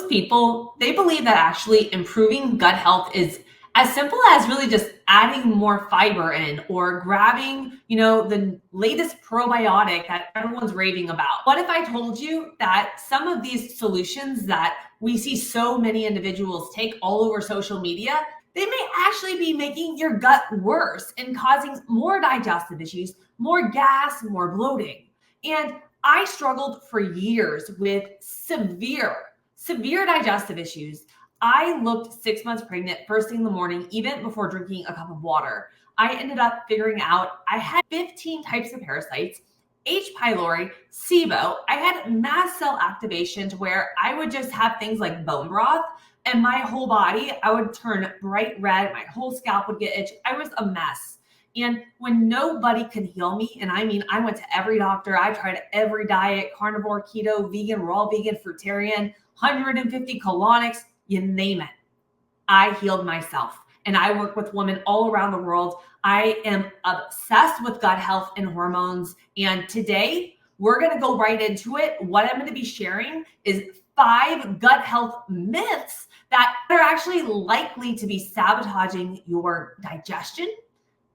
Most people, they believe that actually improving gut health is as simple as really just adding more fiber in or grabbing, the latest probiotic that everyone's raving about. What if I told you that some of these solutions that we see so many individuals take all over social media, they may actually be making your gut worse and causing more digestive issues, more gas, more bloating. And I struggled for years with severe digestive issues. I looked 6 months pregnant first thing in the morning, even before drinking a cup of water. I ended up figuring out I had 15 types of parasites, H. pylori, SIBO. I had mast cell activation to where I would just have things like bone broth and my whole body, I would turn bright red. My whole scalp would get itchy. I was a mess. And when nobody could heal me, and I mean, I went to every doctor, I tried every diet, carnivore, keto, vegan, raw vegan, fruitarian, 150 colonics, you name it. I healed myself. And I work with women all around the world. I am obsessed with gut health and hormones. And today, we're going to go right into it. What I'm going to be sharing is 5 gut health myths that are actually likely to be sabotaging your digestion.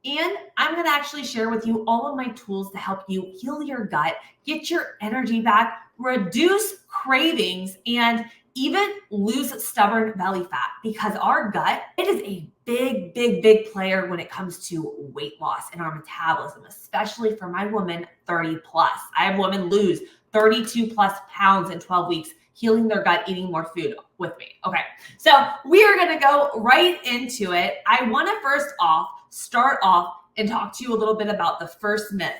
And I'm going to actually share with you all of my tools to help you heal your gut, get your energy back, reduce cravings, and even lose stubborn belly fat, because our gut, it is a big player when it comes to weight loss and our metabolism, especially for my woman 30 plus. I have women lose 32 plus pounds in 12 weeks, healing their gut, eating more food with me. Okay, so we are going to go right into it. I want to start off and talk to you a little bit about the first myth.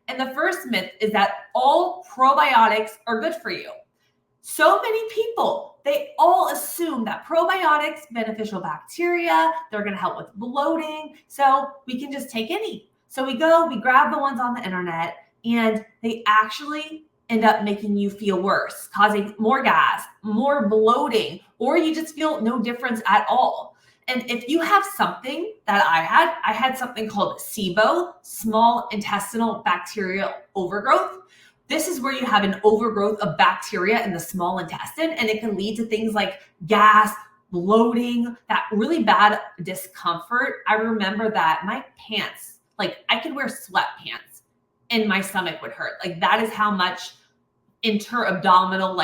And the first myth is that all probiotics are good for you. So many people, they all assume that probiotics, beneficial bacteria, they're going to help with bloating, so we can just take any. So we grab the ones on the internet, and they actually end up making you feel worse, causing more gas, more bloating, or you just feel no difference at all. And if you have something that I had something called SIBO, small intestinal bacterial overgrowth. This is where you have an overgrowth of bacteria in the small intestine, and it can lead to things like gas, bloating, that really bad discomfort. I remember that my pants, like I could wear sweatpants and my stomach would hurt. Like that is how much inter-abdominal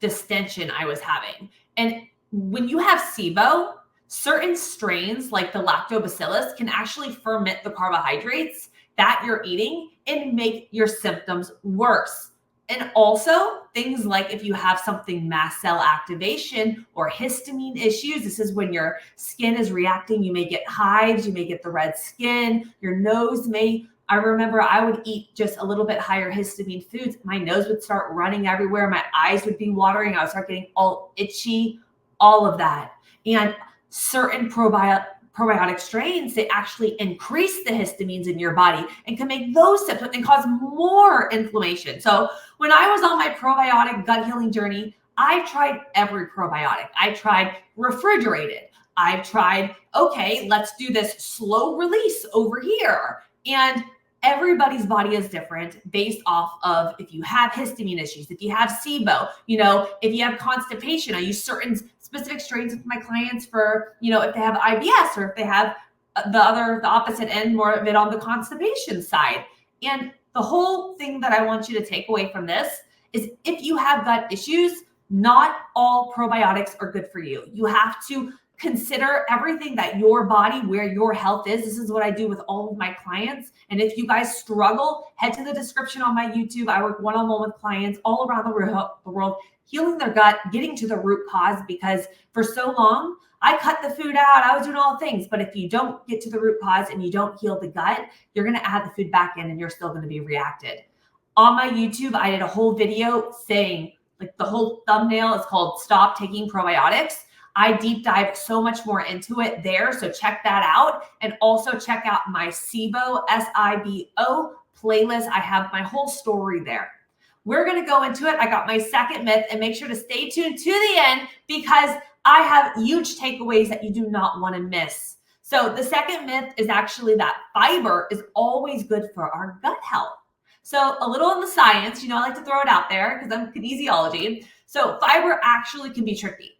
distension I was having. And when you have SIBO, certain strains like the lactobacillus can actually ferment the carbohydrates that you're eating and make your symptoms worse. And also things like if you have something mast cell activation or histamine issues, this is when your skin is reacting. You may get hives, you may get the red skin, your nose may, I remember I would eat just a little bit higher histamine foods. My nose would start running everywhere. My eyes would be watering. I would start getting all itchy, all of that. And certain probiotic strains, they actually increase the histamines in your body and can make those symptoms and cause more inflammation. So when I was on my probiotic gut healing journey, I tried every probiotic. I tried refrigerated. I've tried, okay, let's do this slow release over here. And everybody's body is different based off of if you have histamine issues, if you have SIBO, if you have constipation. I use certain specific strains with my clients for, if they have IBS or if they have the opposite end, more of it on the constipation side. And the whole thing that I want you to take away from this is if you have gut issues, not all probiotics are good for you. You have to consider everything that your body, where your health is. This is what I do with all of my clients. And if you guys struggle, head to the description on my YouTube. I work one-on-one with clients all around the world, healing their gut, getting to the root cause, because for so long, I cut the food out. I was doing all things. But if you don't get to the root cause and you don't heal the gut, you're going to add the food back in and you're still going to be reacted. On my YouTube, I did a whole video saying, the whole thumbnail is called Stop Taking Probiotics. I deep dive so much more into it there. So check that out. And also check out my SIBO, SIBO playlist. I have my whole story there. We're going to go into it. I got my second myth, and make sure to stay tuned to the end because I have huge takeaways that you do not want to miss. So the second myth is actually that fiber is always good for our gut health. So a little in the science, I like to throw it out there because I'm kinesiology. So fiber actually can be tricky.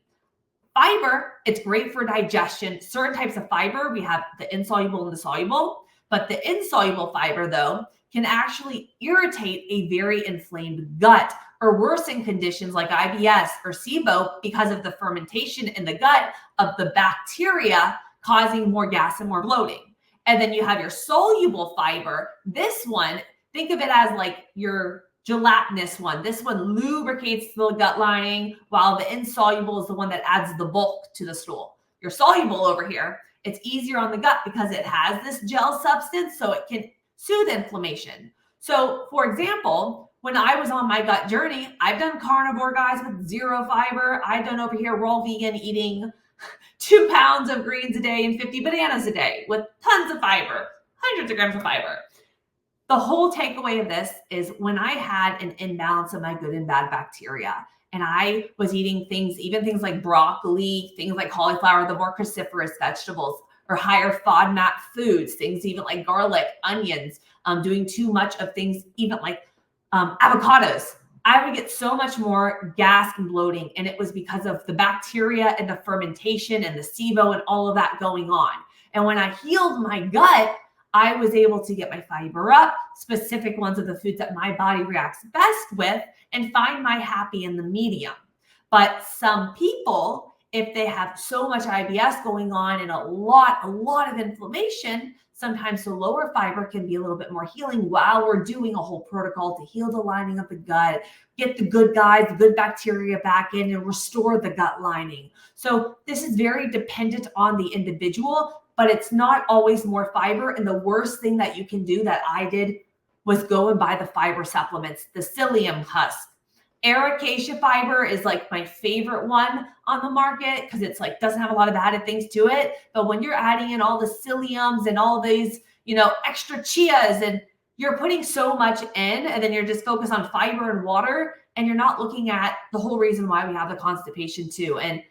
Fiber, it's great for digestion. Certain types of fiber, we have the insoluble and the soluble, but the insoluble fiber, though, can actually irritate a very inflamed gut or worsen conditions like IBS or SIBO because of the fermentation in the gut of the bacteria causing more gas and more bloating. And then you have your soluble fiber. This one, think of it as like your gelatinous one. This one lubricates the gut lining, while the insoluble is the one that adds the bulk to the stool. Your soluble over here, it's easier on the gut because it has this gel substance, so it can soothe inflammation. So for example, when I was on my gut journey, I've done carnivore, guys, with 0 fiber. I've done over here raw vegan, eating 2 pounds of greens a day and 50 bananas a day with tons of fiber, hundreds of grams of fiber. The whole takeaway of this is when I had an imbalance of my good and bad bacteria, and I was eating things, even things like broccoli, things like cauliflower, the more cruciferous vegetables, or higher FODMAP foods, things even like garlic, onions, doing too much of things, even like avocados, I would get so much more gas and bloating. And it was because of the bacteria and the fermentation and the SIBO and all of that going on. And when I healed my gut, I was able to get my fiber up, specific ones of the foods that my body reacts best with, and find my happy in the medium. But some people, if they have so much IBS going on and a lot of inflammation, sometimes the lower fiber can be a little bit more healing while we're doing a whole protocol to heal the lining of the gut, get the good guys, the good bacteria back in, and restore the gut lining. So this is very dependent on the individual, but it's not always more fiber. And the worst thing that you can do that I did was go and buy the fiber supplements, the psyllium husk. Acacia fiber is like my favorite one on the market because it's like doesn't have a lot of added things to it. But when you're adding in all the psylliums and all these, extra chias, and you're putting so much in, and then you're just focused on fiber and water, and you're not looking at the whole reason why we have the constipation too. And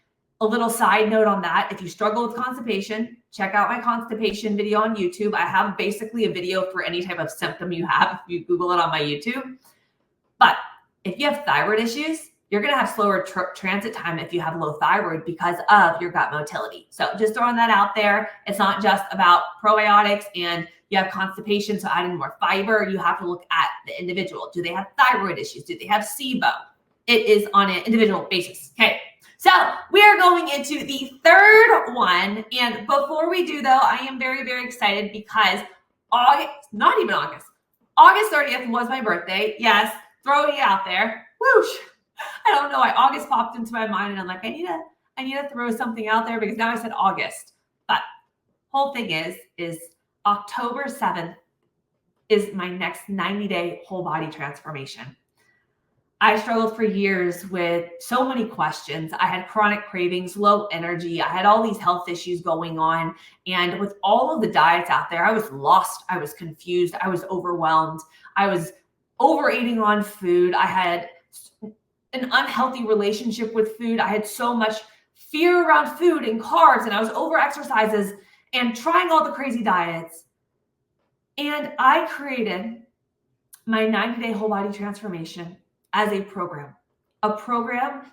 a little side note on that, if you struggle with constipation, check out my constipation video on YouTube. I have basically a video for any type of symptom you have if you Google it on my YouTube. But if you have thyroid issues, you're going to have slower transit time if you have low thyroid because of your gut motility. So just throwing that out there. It's not just about probiotics and you have constipation, so adding more fiber. You have to look at the individual. Do they have thyroid issues? Do they have SIBO? It is on an individual basis. Okay. So we are going into the third one. And before we do, though, I am very, very excited because August 30th was my birthday. Yes, throwing it out there. Whoosh. I don't know why August popped into my mind, and I'm like, I need to throw something out there because now I said August. But whole thing is October 7th is my next 90-day whole body transformation. I struggled for years with so many questions. I had chronic cravings, low energy. I had all these health issues going on. And with all of the diets out there, I was lost. I was confused. I was overwhelmed. I was overeating on food. I had an unhealthy relationship with food. I had so much fear around food and carbs, and I was over exercises and trying all the crazy diets. And I created my 90-day whole body transformation as a program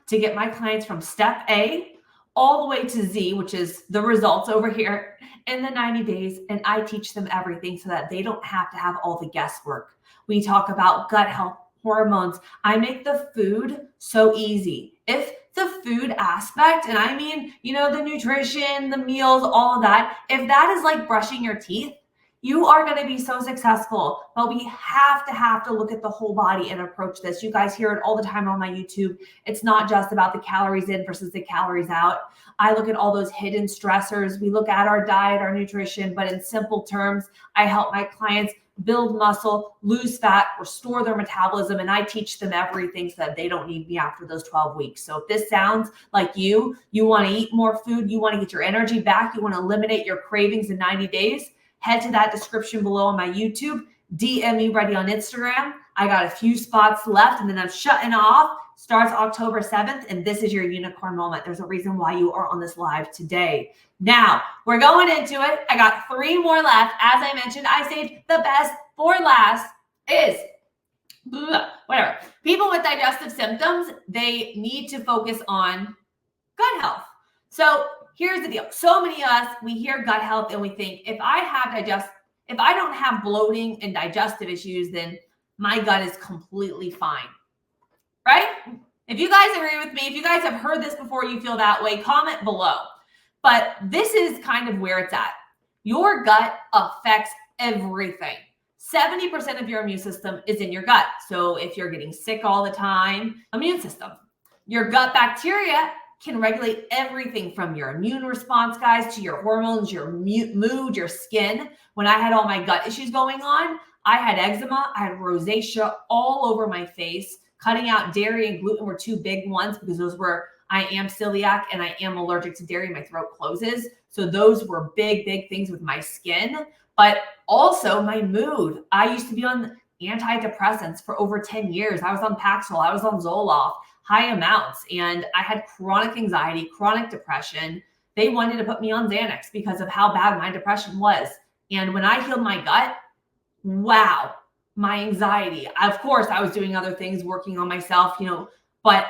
to get my clients from step A all the way to Z, which is the results over here, in the 90 days. And I teach them everything so that they don't have to have all the guesswork. We talk about gut health, hormones. I make the food so easy. If the food aspect, and I mean, the nutrition, the meals, all of that, if that is like brushing your teeth, you are going to be so successful. But we have to look at the whole body and approach this. You guys hear it all the time on my YouTube. It's not just about the calories in versus the calories out. I look at all those hidden stressors. We look at our diet, our nutrition, but in simple terms, I help my clients build muscle, lose fat, restore their metabolism, and I teach them everything so that they don't need me after those 12 weeks. So if this sounds like you want to eat more food, you want to get your energy back, you want to eliminate your cravings in 90 days, head to that description below on my YouTube, DM me ready on Instagram. I got a few spots left, and then I'm shutting off. Starts October 7th, and this is your unicorn moment. There's a reason why you are on this live today. Now, we're going into it. I got 3 more left. As I mentioned, I saved the best for last is whatever. People with digestive symptoms, they need to focus on gut health. So here's the deal. So many of us, we hear gut health and we think if I don't have bloating and digestive issues, then my gut is completely fine, right? If you guys agree with me, if you guys have heard this before, you feel that way, comment below. But this is kind of where it's at. Your gut affects everything. 70% of your immune system is in your gut. So if you're getting sick all the time, immune system. Your gut bacteria can regulate everything from your immune response, guys, to your hormones, your mood, your skin. When I had all my gut issues going on, I had eczema, I had rosacea all over my face. Cutting out dairy and gluten were two big ones because I am celiac and I am allergic to dairy. My throat closes. So those were big things with my skin, but also my mood. I used to be on antidepressants for over 10 years. I was on Paxil, I was on Zoloft, high amounts, and I had chronic anxiety, chronic depression. They wanted to put me on Xanax because of how bad my depression was. And when I healed my gut, wow, my anxiety. Of course, I was doing other things, working on myself, but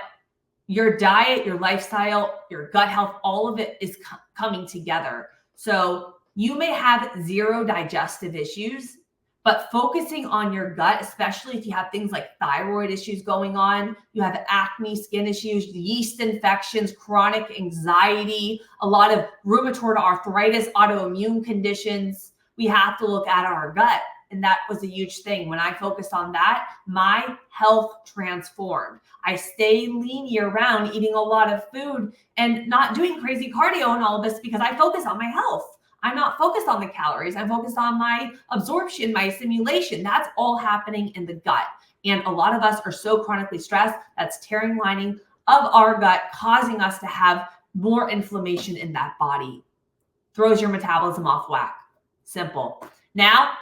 your diet, your lifestyle, your gut health, all of it is coming together. So you may have zero digestive issues, but focusing on your gut, especially if you have things like thyroid issues going on, you have acne, skin issues, yeast infections, chronic anxiety, a lot of rheumatoid arthritis, autoimmune conditions, we have to look at our gut. And that was a huge thing. When I focused on that, my health transformed. I stayed lean year round, eating a lot of food and not doing crazy cardio and all this because I focus on my health. I'm not focused on the calories. I'm focused on my absorption, my assimilation. That's all happening in the gut. And a lot of us are so chronically stressed, that's tearing lining of our gut, causing us to have more inflammation in that body. Throws your metabolism off whack. Simple. Now,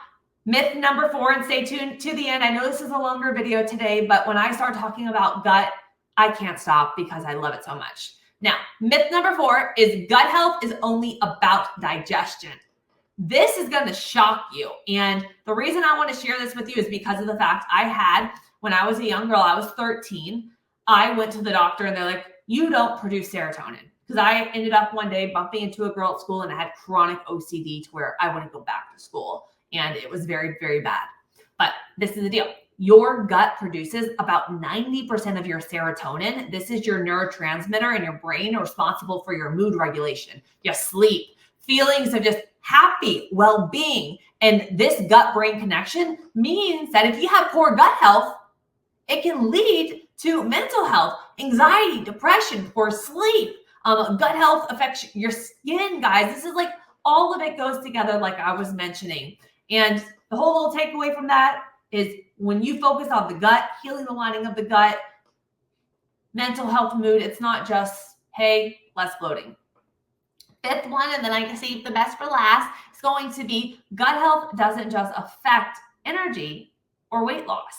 myth number 4, and stay tuned to the end. I know this is a longer video today, but when I start talking about gut, I can't stop because I love it so much. Now, myth number 4 is gut health is only about digestion. This is going to shock you. And the reason I want to share this with you is because of the fact when I was a young girl, I was 13, I went to the doctor and they're like, you don't produce serotonin. Because I ended up one day bumping into a girl at school and I had chronic OCD to where I wouldn't go back to school. And it was very, very bad. But this is the deal. Your gut produces about 90% of your serotonin. This is your neurotransmitter in your brain responsible for your mood regulation, your sleep, feelings of just happy, well-being. And this gut-brain connection means that if you have poor gut health, it can lead to mental health, anxiety, depression, poor sleep. Gut health affects your skin, guys. This is like all of it goes together like I was mentioning. And the whole little takeaway from that is when you focus on the gut, healing the lining of the gut, mental health, mood, it's not just, hey, less bloating. 5th one, and then I can save the best for last, is going to be gut health doesn't just affect energy or weight loss.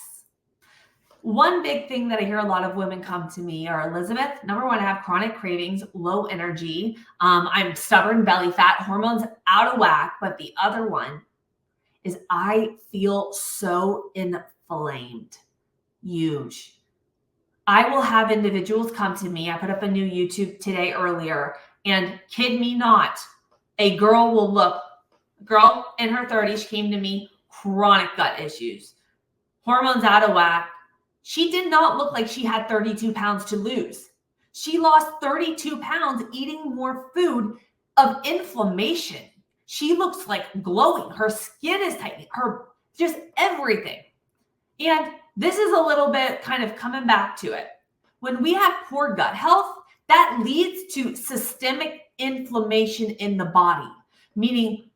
One big thing that I hear a lot of women come to me are, Elizabeth, number 1, I have chronic cravings, low energy. I'm stubborn, belly fat, hormones out of whack. But the other one is I feel so inflamed. Huge. I will have individuals come to me. I put up a new YouTube today earlier, and kid me not, a girl in her 30s came to me, chronic gut issues, hormones out of whack. She did not look like she had 32 pounds to lose. She lost 32 pounds eating more food of inflammation. She looks like glowing. Her skin is tightening, just everything. And this is a little bit kind of coming back to it. When we have poor gut health, that leads to systemic inflammation in the body, meaning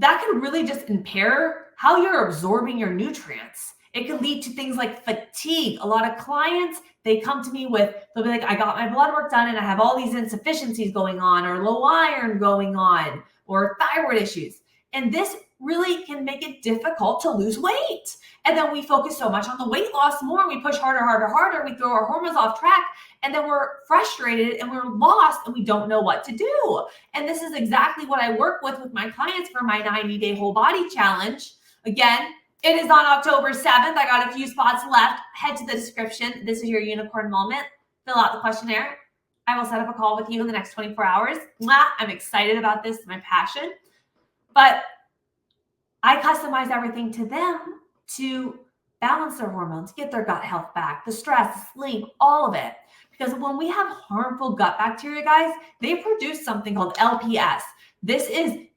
that can really just impair how you're absorbing your nutrients. It can lead to things like fatigue. A lot of clients, they come to me they'll be like, I got my blood work done and I have all these insufficiencies going on, or low iron going on, or thyroid issues. And this really can make it difficult to lose weight. And then we focus so much on the weight loss more. We push harder. We throw our hormones off track. And then we're frustrated and we're lost and we don't know what to do. And this is exactly what I work with my clients for my 90-day whole body challenge. Again, It is on October 7th. I got a few spots left. Head to the description. This is your unicorn moment. Fill out the questionnaire. I will set up a call with you in the next 24 hours. I'm excited about this. It's my passion. But I customize everything to them to balance their hormones, get their gut health back, the stress, the sleep, all of it. Because when we have harmful gut bacteria, guys, they produce something called LPS.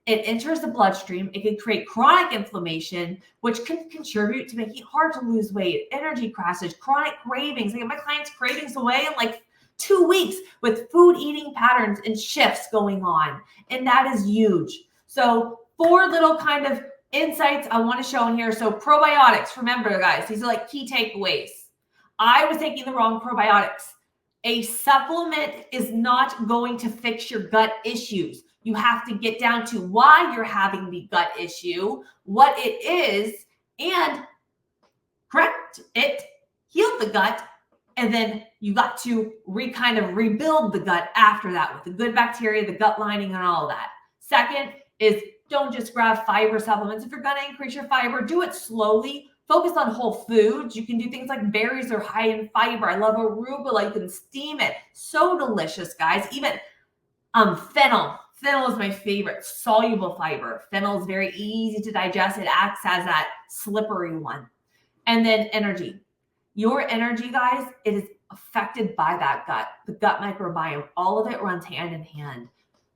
It enters the bloodstream. It can create chronic inflammation, which can contribute to making it hard to lose weight, energy crashes, chronic cravings. I get my clients' cravings away in like 2 weeks with food eating patterns and shifts going on. And that is huge. So 4 little kind of insights I want to show in here. So probiotics, remember guys, these are like key takeaways. I was taking the wrong probiotics. A supplement is not going to fix your gut issues. You have to get down to why you're having the gut issue, what it is, and correct it, heal the gut, and then you got to kind of rebuild the gut after that with the good bacteria, the gut lining, and all of that. Second is don't just grab fiber supplements. If you're going to increase your fiber, do it slowly. Focus on whole foods. You can do things like berries are high in fiber. I love arugula. You can steam it. So delicious, guys. Even fennel. Fennel is my favorite. Soluble fiber. Fennel is very easy to digest. It acts as that slippery one. And then energy. Your energy, guys, it is affected by that gut, the gut microbiome. All of it runs hand in hand.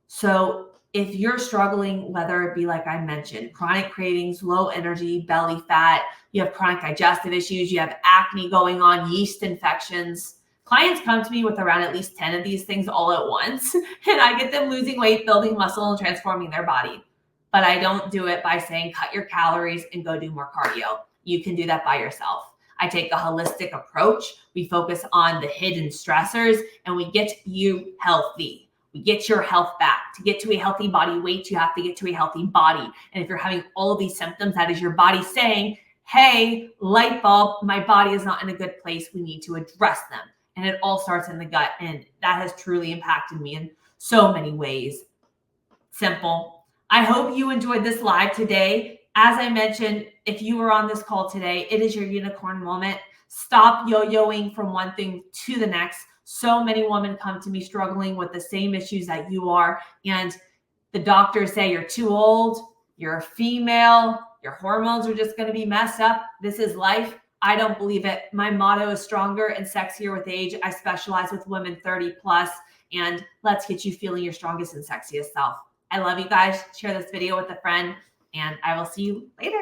So if you're struggling, whether it be like I mentioned, chronic cravings, low energy, belly fat, you have chronic digestive issues, you have acne going on, yeast infections, clients come to me with around at least 10 of these things all at once, and I get them losing weight, building muscle, and transforming their body. But I don't do it by saying cut your calories and go do more cardio. You can do that by yourself. I take a holistic approach. We focus on the hidden stressors, and we get you healthy. We get your health back. To get to a healthy body weight, you have to get to a healthy body. And if you're having all of these symptoms, that is your body saying, hey, light bulb, my body is not in a good place. We need to address them. And it all starts in the gut. And that has truly impacted me in so many ways. Simple. I hope you enjoyed this live today. As I mentioned, if you were on this call today, it is your unicorn moment. Stop yo-yoing from one thing to the next. So many women come to me struggling with the same issues that you are. And the doctors say you're too old, you're a female, your hormones are just going to be messed up. This is life. I don't believe it. My motto is stronger and sexier with age. I specialize with women 30 plus, and let's get you feeling your strongest and sexiest self. I love you guys. Share this video with a friend, and I will see you later.